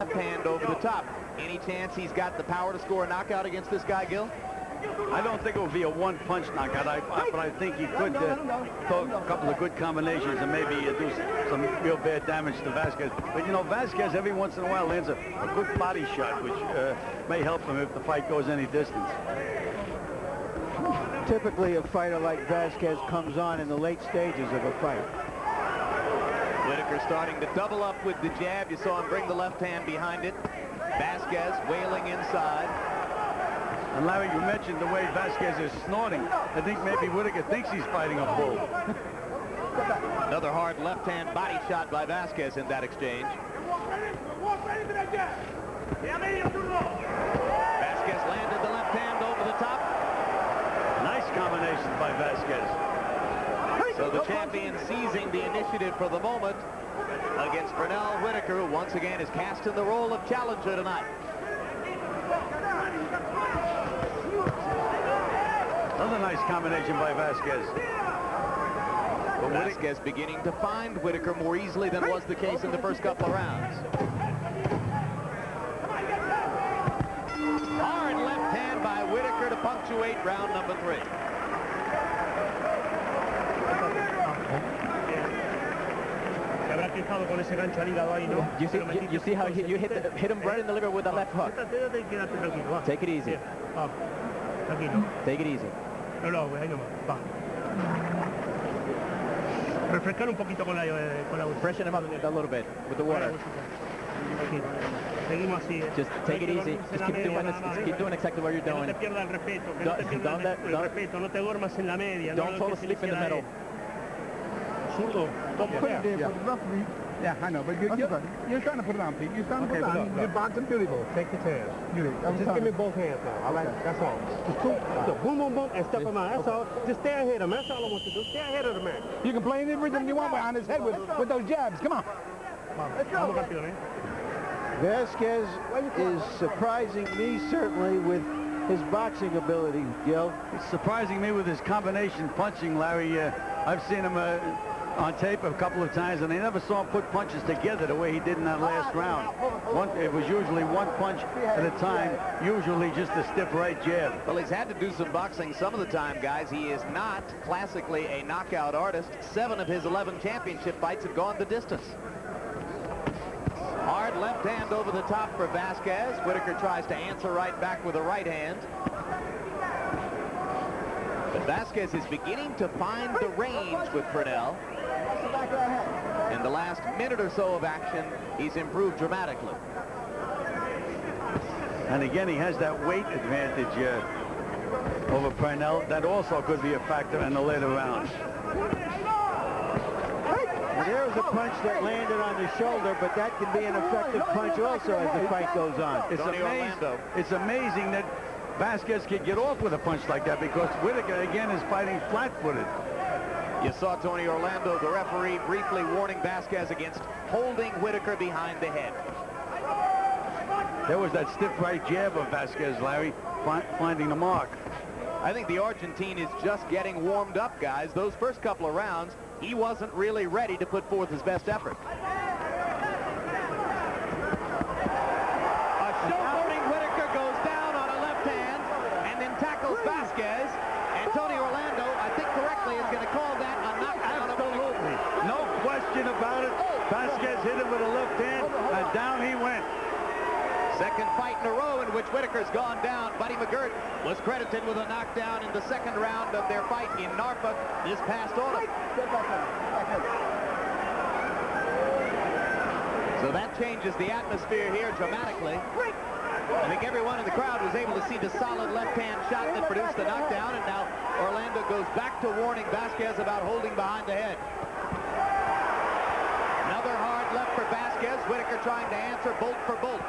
left hand over the top. Any chance he's got the power to score a knockout against this guy, Gil? I don't think it will be a one-punch knockout, but I think he could throw a couple of good combinations and maybe do some real bad damage to Vasquez. But, you know, Vasquez every once in a while lands a good body shot, which may help him if the fight goes any distance. Typically, a fighter like Vasquez comes on in the late stages of a fight. Whitaker starting to double up with the jab. You saw him bring the left hand behind it. Vasquez wailing inside. And Larry, you mentioned the way Vasquez is snorting. I think maybe Whitaker thinks he's fighting a bull. Another hard left-hand body shot by Vasquez in that exchange. Vasquez landed the left hand over the top. Nice combination by Vasquez. So the champion seizing the initiative for the moment against Pernell Whitaker, who once again is cast in the role of challenger tonight. Another nice combination by Vasquez. But Vasquez beginning to find Whitaker more easily than was the case in the first couple of rounds. Hard left hand by Whitaker to punctuate round number 3. You see how you hit him right in the liver with a left hook. Take it easy. Take it easy. Freshen him up a little bit with the water. Just take it easy. Just keep doing this. Just keep doing exactly what you're doing. Don't fall asleep in the middle. Don't put it in for the referee. Yeah, I know, but you're trying to put it on, Pete. You're trying to put it on. You're boxing beautiful. Take the chance. Just give me both hands now. All right? That's all. Just boom, boom, boom, and step him out. That's all. Just stay ahead of him. That's all I want to do. Stay ahead of the man. You can play everything you want behind his head with those jabs. Come on. Let's go. Vasquez is surprising me, certainly, with his boxing ability, Gil. It's surprising me with his combination punching, Larry. I've seen him on tape a couple of times, and I never saw him put punches together the way he did in that last round. It was usually one punch at a time, usually just a stiff right jab. Well, he's had to do some boxing some of the time, guys. He is not classically a knockout artist. 7 of his 11 championship fights have gone the distance. Hard left hand over the top for Vasquez. Whitaker tries to answer right back with a right hand. But Vasquez is beginning to find the range with Pernell. In the last minute or so of action, he's improved dramatically. And again, he has that weight advantage over Pernell. That also could be a factor in the later rounds. And there was a punch that landed on the shoulder, but that can be an effective punch also as the fight goes on. It's amazing that Vasquez can get off with a punch like that, because Whitaker, again, is fighting flat-footed. You saw Tony Orlando, the referee, briefly warning Vasquez against holding Whitaker behind the head. There was that stiff right jab of Vasquez, Larry, finding the mark. I think the Argentine is just getting warmed up, guys. Those first couple of rounds, he wasn't really ready to put forth his best effort. A showboating Whitaker goes down on a left hand and then tackles Vasquez. And Tony Orlando, I think correctly, is going to call that a knockdown. Absolutely. No question about it. Vasquez hit him with a left hand, and down he went. Second fight in a row in which Whitaker's gone down. Buddy McGirt was credited with a knockdown in the second round of their fight in Norfolk this past autumn. So that changes the atmosphere here dramatically. I think everyone in the crowd was able to see the solid left-hand shot that produced the knockdown, and now Orlando goes back to warning Vasquez about holding behind the head. Another hard left for Vasquez. Whitaker trying to answer bolt for bolt.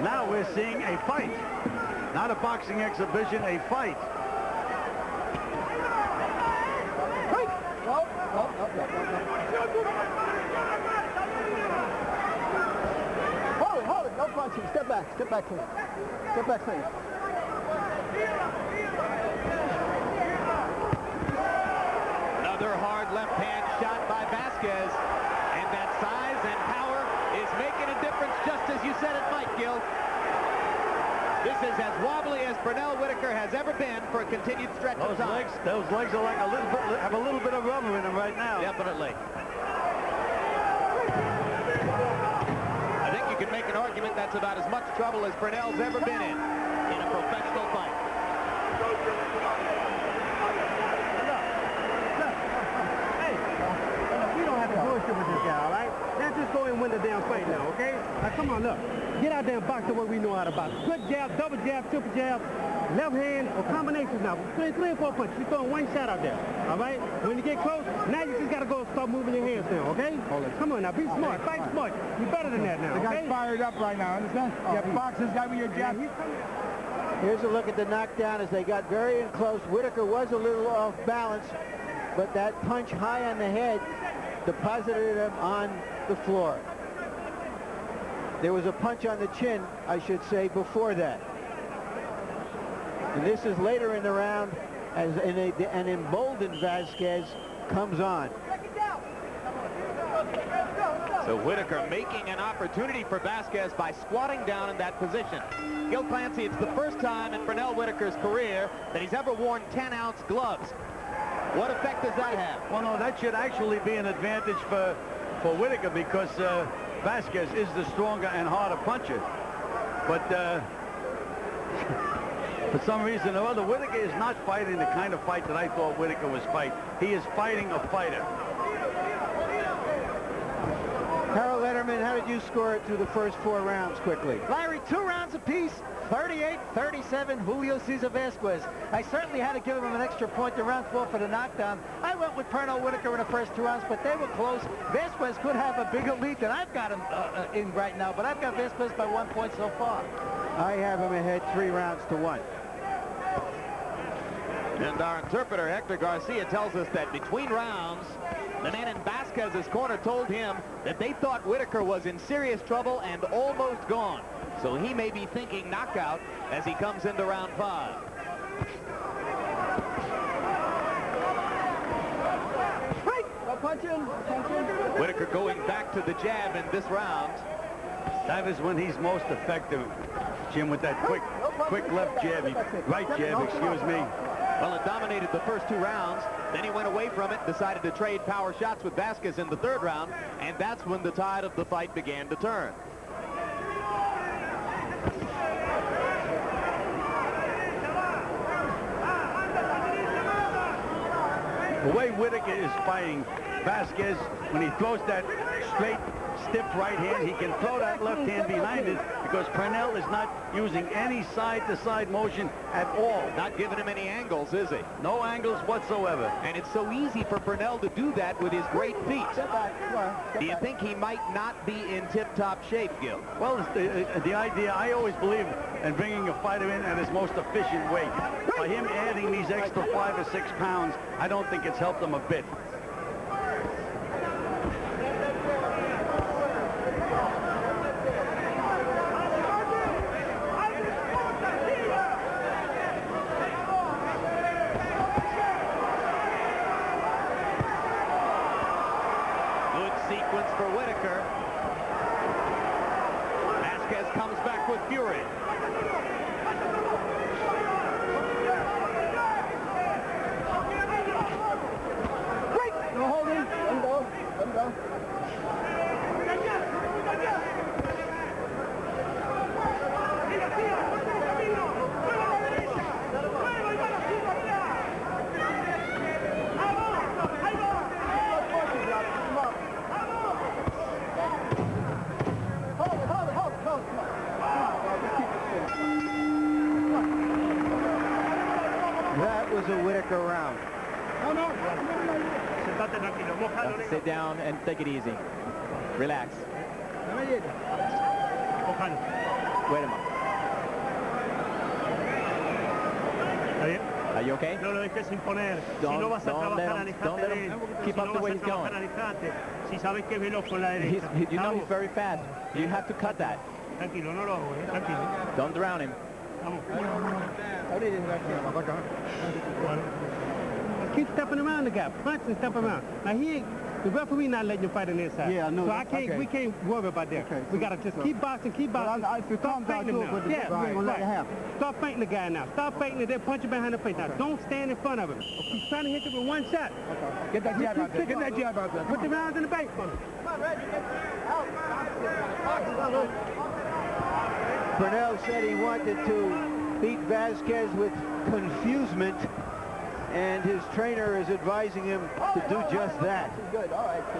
Now we're seeing a fight. Not a boxing exhibition, a fight. Hold it. No punching. Step back clean. Step back clean. Another hard left hand shot by Vasquez, and that size and power is making a difference just as you said it might, Gil. This is as wobbly as Pernell Whitaker has ever been for a continued stretch of time. Those legs are like have a little bit of rubber in them right now. Definitely. I think you can make an argument that's about as much trouble as Pernell's ever been in a professional fight. We don't have to bullshit with this guy, all right? Let's just go and win the damn fight now, okay? Now, come on, look. Get out there and box the way we know how to box. Good jab, double jab, triple jab, left hand, or combinations now. Three or four punches. You're throwing one shot out there, all right? When you get close, now you just got to go and start moving your hands now, okay? Come on now, be smart, fight smart. You're better than that now, The okay? guy's fired up right now, understand? You box this guy with your jab. Here's a look at the knockdown as they got very close. Whitaker was a little off balance, but that punch high on the head deposited him on the floor. There was a punch on the chin, I should say, before that. And this is later in the round as an emboldened Vasquez comes on. So Whitaker making an opportunity for Vasquez by squatting down in that position. Gil Clancy, it's the first time in Pernell Whitaker's career that he's ever worn 10-ounce gloves. What effect does that have? Well, no, that should actually be an advantage for Whitaker because Vasquez is the stronger and harder puncher. But for some reason or other, Whitaker is not fighting the kind of fight that I thought Whitaker was fighting. He is fighting a fighter. Harold Letterman, how did you score it through the first 4 rounds quickly? Larry, 2 rounds apiece, 38-37, Julio Cesar Vasquez. I certainly had to give him an extra point to round 4 for the knockdown. I went with Pernell Whitaker in the first 2 rounds, but they were close. Vasquez could have a bigger lead than I've got him in right now, but I've got Vasquez by 1 point so far. I have him ahead 3 rounds to 1. And our interpreter, Hector Garcia, tells us that between rounds, the man in Vasquez's corner told him that they thought Whitaker was in serious trouble and almost gone. So he may be thinking knockout as he comes into round 5. Whitaker going back to the jab in this round. That is when he's most effective, Jim, with that quick left jab, right jab, excuse me. Well, it dominated the first 2 rounds. Then he went away from it, decided to trade power shots with Vasquez in the 3rd round, and that's when the tide of the fight began to turn. The way Whitaker is fighting Vasquez, when he throws that straight, stiff right hand, he can throw that left hand behind it because Pernell is not using any side-to-side motion at all. Not giving him any angles, is he? No angles whatsoever. And it's so easy for Pernell to do that with his great feet. Do you think he might not be in tip-top shape, Gil? Well, the idea, I always believe in bringing a fighter in at his most efficient weight. By him adding these extra 5 or 6 pounds, I don't think it's helped him a bit. Sequence for Whitaker. Vasquez comes back with fury. No holding. Let him go. Let him go. That was a Whitaker round. Sit down and take it easy. Relax. Wait a moment. Are you okay? No lo dejes imponer. Si Don't- no vas a don't trabajar, let him- alejate don't let de him él. keep Si up no the vas way a he's trabajar, going. alejate. Si sabes que es veloz con la You derecha. know he's Vamos. very fast. You have to cut that. Tranquilo, no lo hago, tranquilo. Don't drown him. Vamos. Keep stepping around the guy. Punch and step around. Now he The referee not letting you fight on the inside. Yeah, I know So that. we can't worry about that. Okay, We gotta just keep boxing, keep boxing. If it comes out to it, but Yeah, we ain't gonna let it happen. Start fighting the guy now. Start fighting and then punch him behind the face. Now, don't stand in front of him. He's trying to hit you with one shot. Okay. Get that jab out there. Get that jab out there. Put the rounds in the bank for me. Purnell said he wanted to beat Vasquez with confusement, and his trainer is advising him to do just that.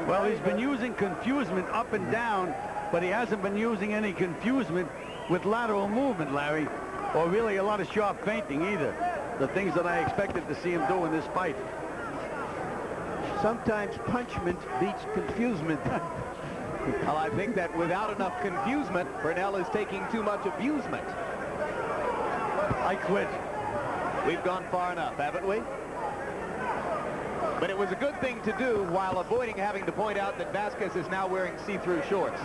Well, he's been using confusement up and down, but he hasn't been using any confusement with lateral movement, Larry, or really a lot of sharp feinting either. The things that I expected to see him do in this fight. Sometimes punchment beats confusement. Well, I think that without enough confusement, Purnell is taking too much abusement. I quit. We've gone far enough, haven't we? But it was a good thing to do while avoiding having to point out that Vasquez is now wearing see-through shorts.